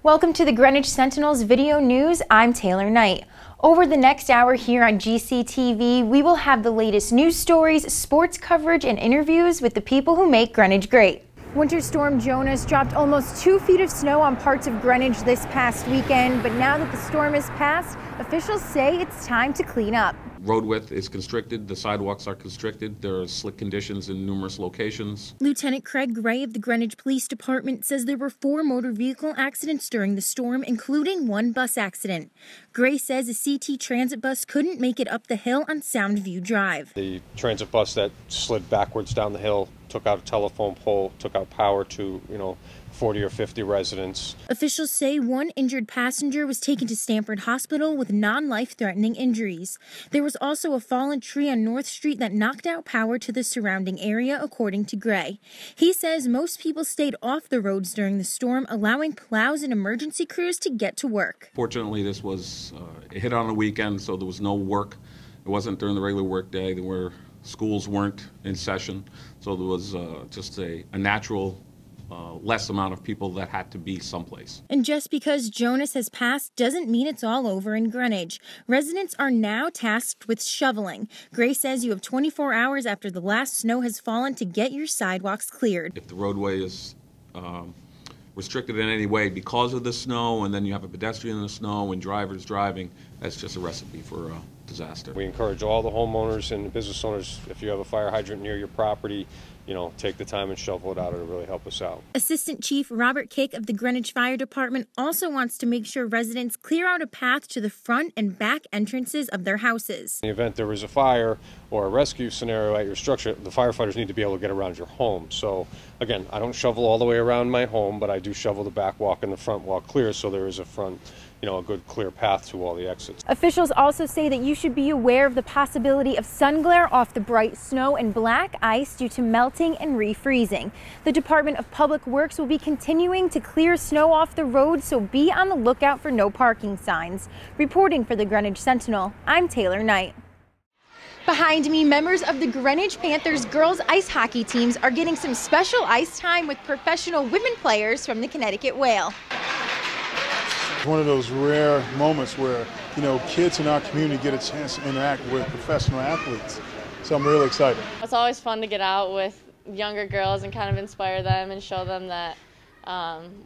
Welcome to the Greenwich Sentinel's video news. I'm Taylor Knight. Over the next hour here on Gctv, we will have the latest news stories, sports coverage, and interviews with the people who make Greenwich great. Winter storm Jonas dropped almost 2 feet of snow on parts of Greenwich this past weekend, but now that the storm has passed, officials say it's time to clean up. Road width is constricted, the sidewalks are constricted, there are slick conditions in numerous locations. Lieutenant Craig Gray of the Greenwich Police Department says there were 4 motor vehicle accidents during the storm, including 1 bus accident. Gray says a CT transit bus couldn't make it up the hill on Soundview Drive. The transit bus that slid backwards down the hill took out a telephone pole, took out power to, 40 or 50 residents. Officials say 1 injured passenger was taken to Stamford Hospital with non-life-threatening injuries. There was also a fallen tree on North Street that knocked out power to the surrounding area, according to Gray. He says most people stayed off the roads during the storm, allowing plows and emergency crews to get to work. Fortunately, this was hit on a weekend, so there was no work. It wasn't during the regular work day. Schools weren't in session, so there was just a natural less amount of people that had to be someplace. And just because Jonas has passed doesn't mean it's all over in Greenwich. Residents are now tasked with shoveling. Gray says you have 24 hours after the last snow has fallen to get your sidewalks cleared. If the roadway is restricted in any way because of the snow, and then you have a pedestrian in the snow and drivers driving, that's just a recipe for disaster. We encourage all the homeowners and business owners, if you have a fire hydrant near your property, take the time and shovel it out. It'll really help us out. Assistant Chief Robert Kick of the Greenwich Fire Department also wants to make sure residents clear out a path to the front and back entrances of their houses. In the event there is a fire or a rescue scenario at your structure, the firefighters need to be able to get around your home. So again, I don't shovel all the way around my home, but I do shovel the back walk and the front walk clear, so there is a front, a good clear path to all the exits. Officials also say that you should be aware of the possibility of sun glare off the bright snow and black ice due to melting and refreezing. The Department of Public Works will be continuing to clear snow off the road, so be on the lookout for no parking signs. Reporting for the Greenwich Sentinel, I'm Taylor Knight. Behind me, members of the Greenwich Panthers girls ice hockey teams are getting some special ice time with professional women players from the Connecticut Whale. One of those rare moments where, kids in our community get a chance to interact with professional athletes. So I'm really excited. It's always fun to get out with younger girls and kind of inspire them and show them that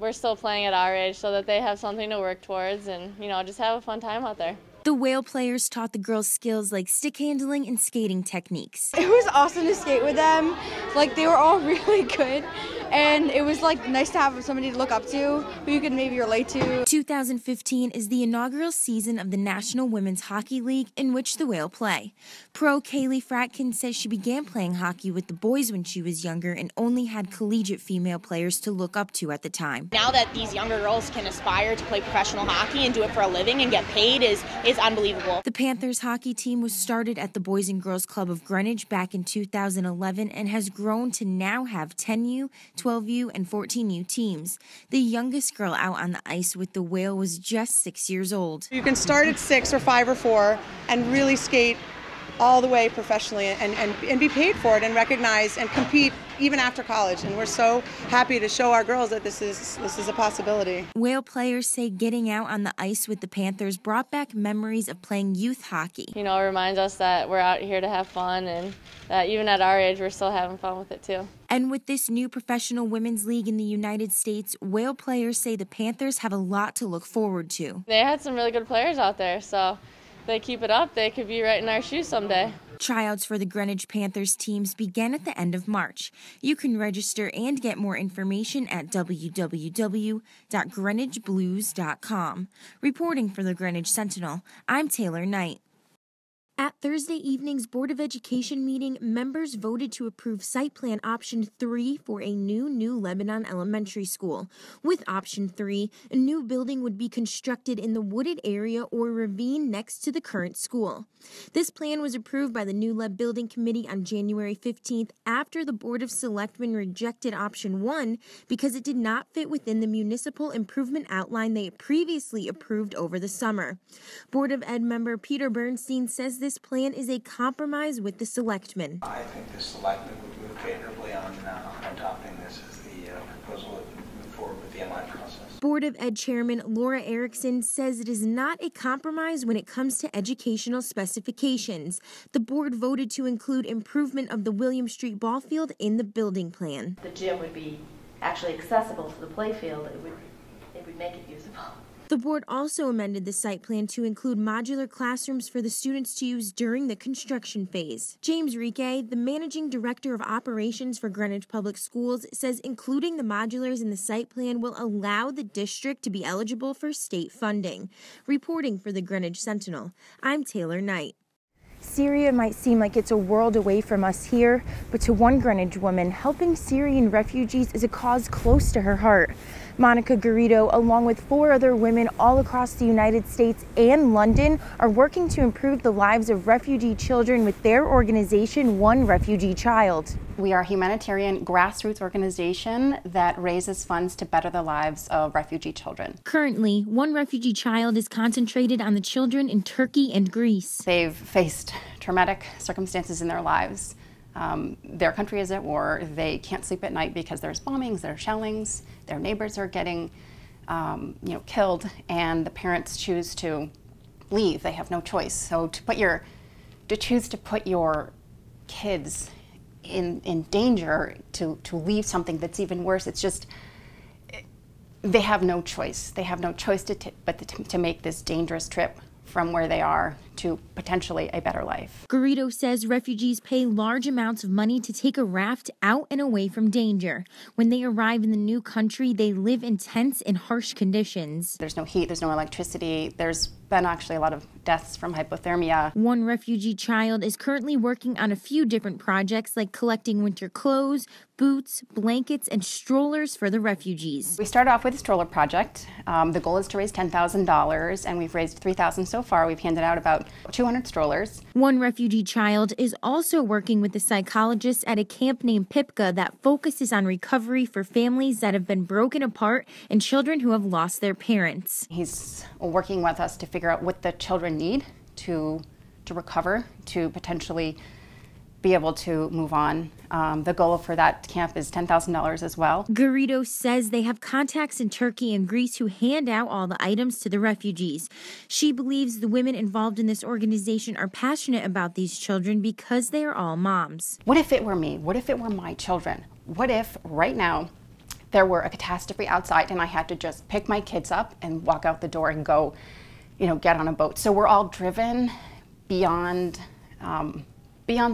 we're still playing at our age, so that they have something to work towards and, just have a fun time out there. The Whale players taught the girls skills like stick handling and skating techniques. It was awesome to skate with them. They were all really good. And it was nice to have somebody to look up to, who you could maybe relate to. 2015 is the inaugural season of the National Women's Hockey League, in which the Whale play. Pro Kaylee Fratkin says she began playing hockey with the boys when she was younger and only had collegiate female players to look up to at the time. Now that these younger girls can aspire to play professional hockey and do it for a living and get paid is unbelievable. The Panthers hockey team was started at the Boys and Girls Club of Greenwich back in 2011 and has grown to now have 10U, 12U, and 14U teams. The youngest girl out on the ice with the Whale was just 6 years old. You can start at 6 or 5 or 4 and really skate all the way professionally and be paid for it and recognized and compete even after college. And we're so happy to show our girls that this is a possibility. Whale players say getting out on the ice with the Panthers brought back memories of playing youth hockey. It reminds us that we're out here to have fun and that even at our age, we're still having fun with it too. And with this new professional women's league in the United States, Whale players say the Panthers have a lot to look forward to. They had some really good players out there, so if they keep it up, they could be right in our shoes someday. Tryouts for the Greenwich Panthers teams began at the end of March. You can register and get more information at www.greenwichblues.com. Reporting for the Greenwich Sentinel, I'm Taylor Knight. At Thursday evening's Board of Education meeting, members voted to approve Site Plan Option 3 for a new Lebanon Elementary School. With Option 3, a new building would be constructed in the wooded area or ravine next to the current school. This plan was approved by the New Leb Building Committee on January 15th after the Board of Selectmen rejected Option 1 because it did not fit within the municipal improvement outline they previously approved over the summer. Board of Ed member Peter Bernstein says this plan is a compromise with the selectmen. I think the selectmen would move favorably on adopting this as the proposal that moved forward with the MI process. Board of Ed Chairman Laura Erickson says it is not a compromise when it comes to educational specifications. The board voted to include improvement of the William Street ball field in the building plan. The gym would be actually accessible to the play field. It would make it usable. The board also amended the site plan to include modular classrooms for the students to use during the construction phase. James Rique, the managing director of operations for Greenwich Public Schools, says including the modulars in the site plan will allow the district to be eligible for state funding. Reporting for the Greenwich Sentinel, I'm Taylor Knight. Syria might seem like it's a world away from us here, but to one Greenwich woman, helping Syrian refugees is a cause close to her heart. Monica Garrido, along with 4 other women all across the United States and London, are working to improve the lives of refugee children with their organization, One Refugee Child. We are a humanitarian grassroots organization that raises funds to better the lives of refugee children. Currently, One Refugee Child is concentrated on the children in Turkey and Greece. They've faced traumatic circumstances in their lives. Their country is at war. They can't sleep at night because there's bombings, there's shellings, their neighbors are getting killed, and the parents choose to leave. They have no choice. So to choose to put your kids in danger, to leave something that's even worse, it's just, they have no choice. They have no choice but to make this dangerous trip from where they are to potentially a better life. Garrido says refugees pay large amounts of money to take a raft out and away from danger. When they arrive in the new country, they live in tents in harsh conditions. There's no heat, there's no electricity, there's been actually a lot of deaths from hypothermia. One Refugee Child is currently working on a few different projects like collecting winter clothes, boots, blankets, and strollers for the refugees. We started off with a stroller project. The goal is to raise $10,000, and we've raised $3,000 so far. We've handed out about 200 strollers. One Refugee Child is also working with the psychologists at a camp named Pipka that focuses on recovery for families that have been broken apart and children who have lost their parents. He's working with us to figure out what the children need to recover, to potentially be able to move on. The goal for that camp is $10,000 as well. Garrido says they have contacts in Turkey and Greece who hand out all the items to the refugees. She believes the women involved in this organization are passionate about these children because they are all moms. What if it were me? What if it were my children? What if right now there were a catastrophe outside and I had to just pick my kids up and walk out the door and go, get on a boat? So we're all driven beyond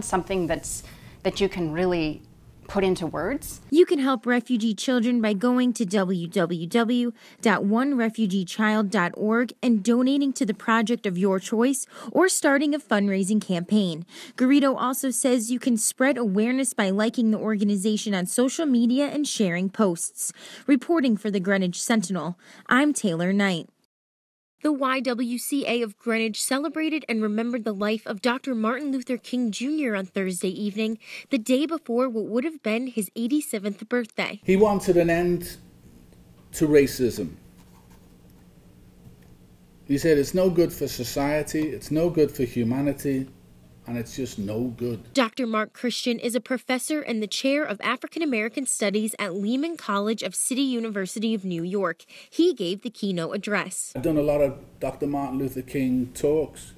something that you can really put into words. You can help refugee children by going to www.onerefugeechild.org and donating to the project of your choice or starting a fundraising campaign. Garrido also says you can spread awareness by liking the organization on social media and sharing posts. Reporting for the Greenwich Sentinel, I'm Taylor Knight. The YWCA of Greenwich celebrated and remembered the life of Dr. Martin Luther King Jr. on Thursday evening, the day before what would have been his 87th birthday. He wanted an end to racism. He said it's no good for society, it's no good for humanity, and it's just no good. Dr. Mark Christian is a professor and the chair of African American Studies at Lehman College of City University of New York. He gave the keynote address. I've done a lot of Dr. Martin Luther King talks.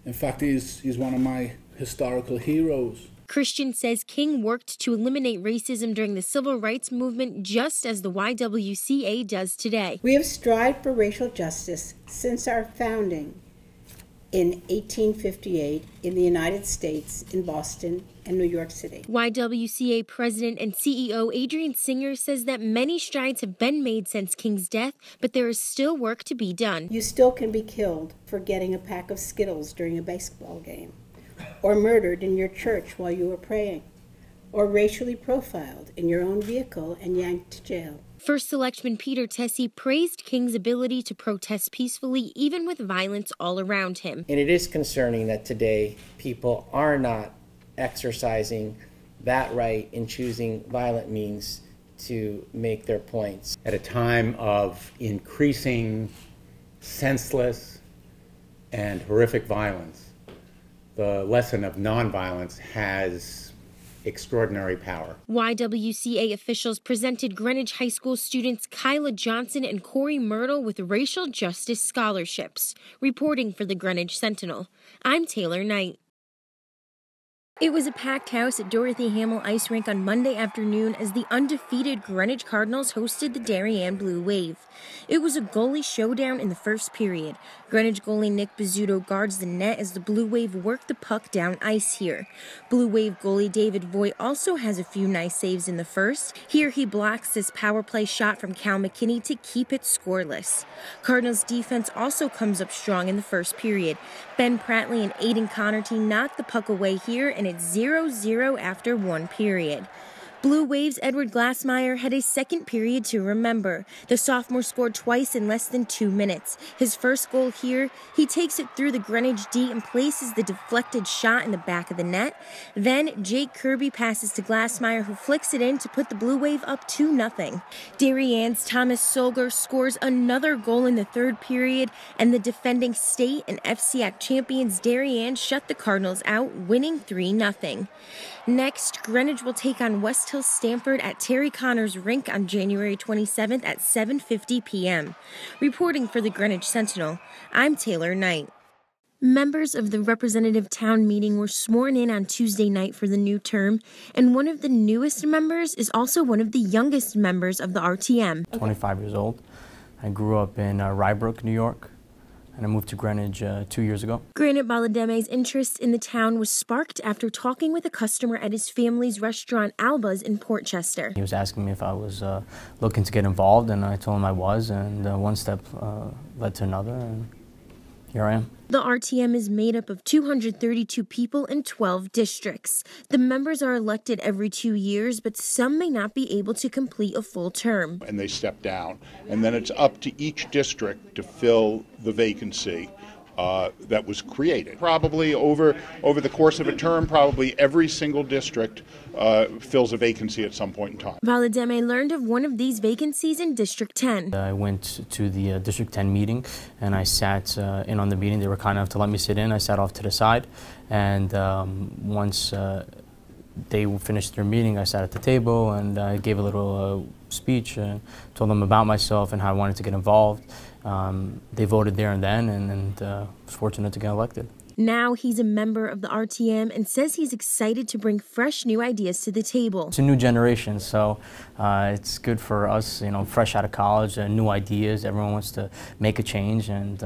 In fact, he's one of my historical heroes. Christian says King worked to eliminate racism during the civil rights movement just as the YWCA does today. We have strived for racial justice since our founding in 1858 in the United States, in Boston and New York City. YWCA President and CEO Adrian Singer says that many strides have been made since King's death, but there is still work to be done. You still can be killed for getting a pack of Skittles during a baseball game, or murdered in your church while you were praying, or racially profiled in your own vehicle and yanked to jail. First Selectman Peter Tessie praised King's ability to protest peacefully, even with violence all around him. And it is concerning that today people are not exercising that right in choosing violent means to make their points. At a time of increasing senseless and horrific violence, the lesson of nonviolence has extraordinary power. YWCA officials presented Greenwich High School students Kyla Johnson and Corey Myrtle with racial justice scholarships. Reporting for the Greenwich Sentinel, I'm Taylor Knight. It was a packed house at Dorothy Hamill Ice Rink on Monday afternoon as the undefeated Greenwich Cardinals hosted the Darien Blue Wave. It was a goalie showdown in the first period. Greenwich goalie Nick Bizzuto guards the net as the Blue Wave work the puck down ice here. Blue Wave goalie David Voigt also has a few nice saves in the first. Here he blocks this power play shot from Cal McKinney to keep it scoreless. Cardinals defense also comes up strong in the first period. Ben Prattley and Aiden Connerty knock the puck away here, and it's 0-0 after one period. Blue Wave's Edward Glassmeyer had a second period to remember. The sophomore scored twice in less than 2 minutes. His first goal here, he takes it through the Greenwich D and places the deflected shot in the back of the net. Then Jake Kirby passes to Glassmeyer, who flicks it in to put the Blue Wave up 2-0. Darienne's Thomas Solger scores another goal in the third period, and the defending state and FCAC champions Darien shut the Cardinals out, winning 3-0. Next, Greenwich will take on West Hill Stanford at Terry Connors Rink on January 27th at 7:50 p.m. Reporting for the Greenwich Sentinel, I'm Taylor Knight. Members of the representative town meeting were sworn in on Tuesday night for the new term, and one of the newest members is also one of the youngest members of the RTM. 25 years old. I grew up in Rybrook, New York, and I moved to Greenwich 2 years ago. Granite Balademe's interest in the town was sparked after talking with a customer at his family's restaurant Alba's in Portchester. He was asking me if I was looking to get involved, and I told him I was, and one step led to another, and here I am. The RTM is made up of 232 people in 12 districts. The members are elected every 2 years, but some may not be able to complete a full term. And they step down. And then it's up to each district to fill the vacancy that was created. Probably over the course of a term, probably every single district fills a vacancy at some point in time. Balademe learned of one of these vacancies in District 10. I went to the District 10 meeting, and I sat in on the meeting. They were kind enough to let me sit in. I sat off to the side, and once they finished their meeting, I sat at the table, and I gave a little speech, told them about myself and how I wanted to get involved. They voted there and then, and was fortunate to get elected. Now he's a member of the RTM and says he's excited to bring fresh new ideas to the table. It's a new generation, so it's good for us, fresh out of college, new ideas. Everyone wants to make a change, and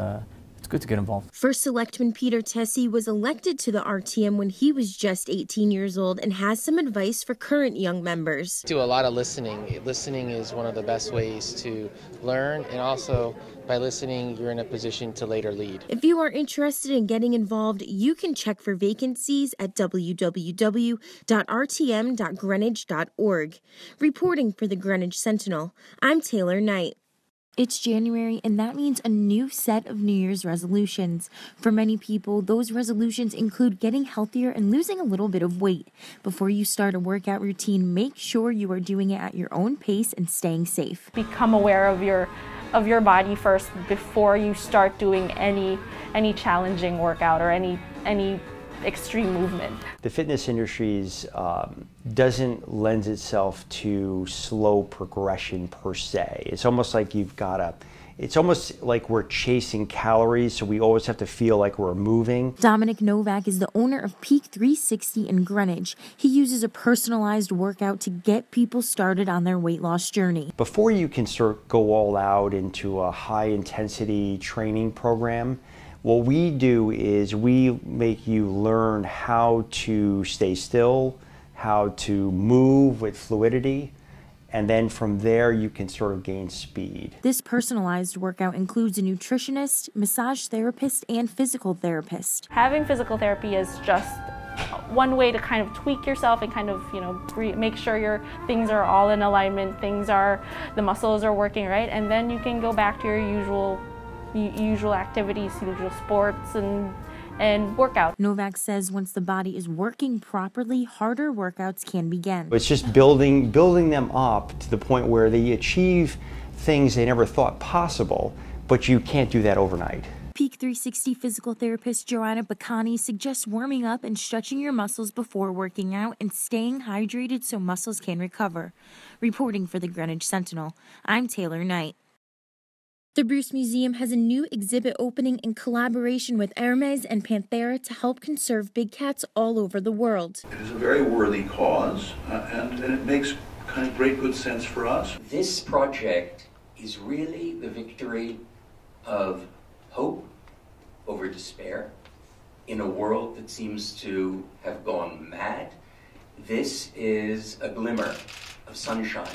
it's good to get involved. First Selectman Peter Tessie was elected to the RTM when he was just 18 years old and has some advice for current young members. Do a lot of listening. Listening is one of the best ways to learn, and also by listening, you're in a position to later lead. If you are interested in getting involved, you can check for vacancies at www.rtm.greenwich.org. Reporting for the Greenwich Sentinel, I'm Taylor Knight. It's January, and that means a new set of New Year's resolutions. For many people, those resolutions include getting healthier and losing a little bit of weight. Before you start a workout routine, make sure you are doing it at your own pace and staying safe. Become aware of your body first before you start doing any challenging workout or any extreme movement. The fitness industry doesn't lend itself to slow progression per se. It's almost like it's almost like we're chasing calories, so we always have to feel like we're moving. Dominic Novak is the owner of Peak 360 in Greenwich. He uses a personalized workout to get people started on their weight loss journey. Before you can go all out into a high intensity training program, what we do is we make you learn how to stay still, how to move with fluidity, and then from there you can sort of gain speed. This personalized workout includes a nutritionist, massage therapist, and physical therapist. Having physical therapy is just one way to kind of tweak yourself and kind of, make sure your things are all in alignment, the muscles are working right, and then you can go back to your usual activities, usual sports and workout. Novak says once the body is working properly, harder workouts can begin. It's just building them up to the point where they achieve things they never thought possible, but you can't do that overnight. Peak 360 physical therapist Joanna Bacani suggests warming up and stretching your muscles before working out and staying hydrated so muscles can recover. Reporting for the Greenwich Sentinel, I'm Taylor Knight. The Bruce Museum has a new exhibit opening in collaboration with Hermes and Panthera to help conserve big cats all over the world. It is a very worthy cause, and it makes kind of great good sense for us. This project is really the victory of hope over despair in a world that seems to have gone mad. This is a glimmer of sunshine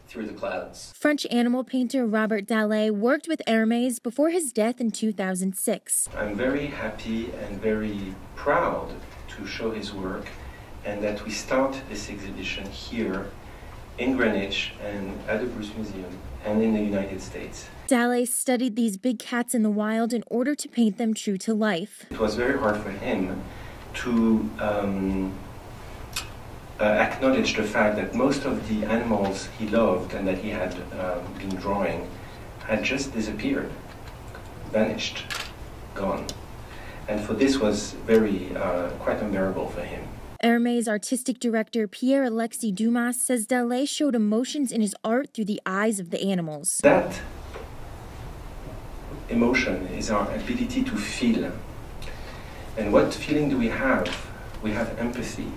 through the clouds. French animal painter Robert Dallet worked with Hermes before his death in 2006. I'm very happy and very proud to show his work, and that we start this exhibition here in Greenwich and at the Bruce Museum and in the United States. Dallet studied these big cats in the wild in order to paint them true to life. It was very hard for him to acknowledge the fact that most of the animals he loved and that he had been drawing had just disappeared, vanished, gone. And for this was very quite unbearable for him. Hermes artistic director Pierre-Alexis Dumas says Dallet showed emotions in his art through the eyes of the animals. That emotion is our ability to feel. And what feeling do we have? We have empathy.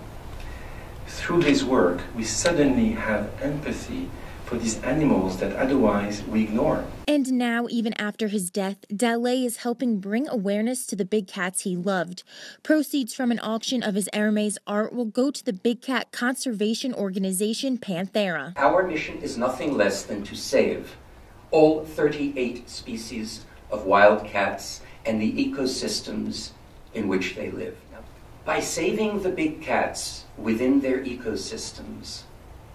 Through his work, we suddenly have empathy for these animals that otherwise we ignore. And now, even after his death, Dallet is helping bring awareness to the big cats he loved. Proceeds from an auction of his Hermes art will go to the big cat conservation organization Panthera. Our mission is nothing less than to save all 38 species of wild cats and the ecosystems in which they live. By saving the big cats within their ecosystems,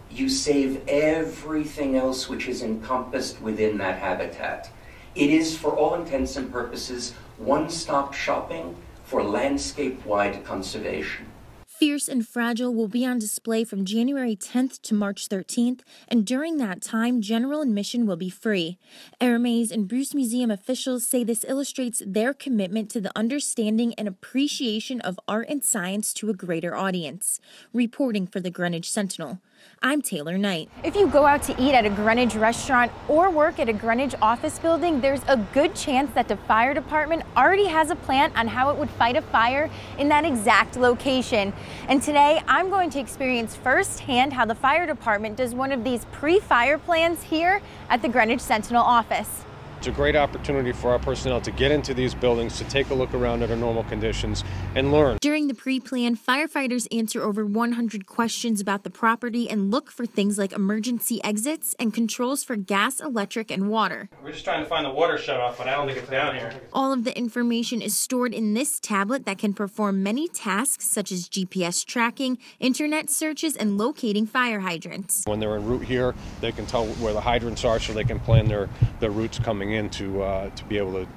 you save everything else which is encompassed within that habitat. It is, for all intents and purposes, one-stop shopping for landscape-wide conservation. Fierce and Fragile will be on display from January 10th to March 13th, and during that time, general admission will be free. Hermes and Bruce Museum officials say this illustrates their commitment to the understanding and appreciation of art and science to a greater audience. Reporting for the Greenwich Sentinel, I'm Taylor Knight. If you go out to eat at a Greenwich restaurant or work at a Greenwich office building, there's a good chance that the fire department already has a plan on how it would fight a fire in that exact location. And today, I'm going to experience firsthand how the fire department does one of these pre-fire plans here at the Greenwich Sentinel office. It's a great opportunity for our personnel to get into these buildings, to take a look around under normal conditions and learn. During the pre-plan, firefighters answer over 100 questions about the property and look for things like emergency exits and controls for gas, electric, and water. We're just trying to find the water shutoff, but I don't think it's down here. All of the information is stored in this tablet that can perform many tasks such as GPS tracking, internet searches, and locating fire hydrants. When they're en route here, they can tell where the hydrants are so they can plan their routes coming in to be able to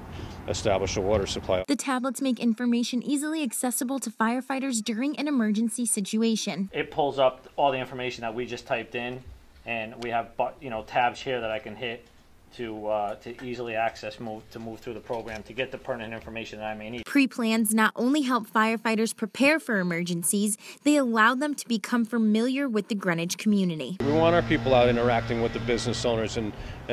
establish a water supply. The tablets make information easily accessible to firefighters during an emergency situation. It pulls up all the information that we just typed in, and we have tabs here that I can hit to easily access, move through the program to get the pertinent information that I may need. Pre-plans not only help firefighters prepare for emergencies, they allow them to become familiar with the Greenwich community. We want our people out interacting with the business owners and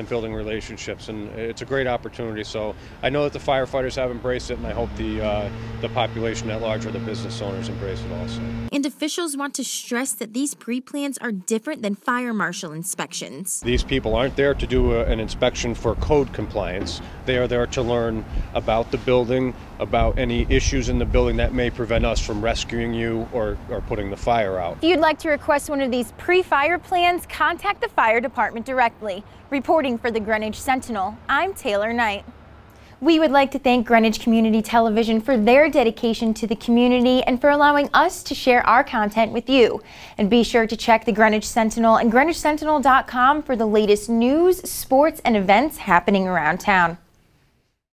building relationships, and it's a great opportunity. So I know that the firefighters have embraced it, and I hope the population at large or the business owners embrace it also. And officials want to stress that these pre-plans are different than fire marshal inspections. These people aren't there to do an inspection for code compliance. They are there to learn about the building, about any issues in the building that may prevent us from rescuing you or putting the fire out. If you'd like to request one of these pre-fire plans, contact the fire department directly. Reporting for the Greenwich Sentinel, I'm Taylor Knight. We would like to thank Greenwich Community Television for their dedication to the community and for allowing us to share our content with you. And be sure to check the Greenwich Sentinel and GreenwichSentinel.com for the latest news, sports, and events happening around town.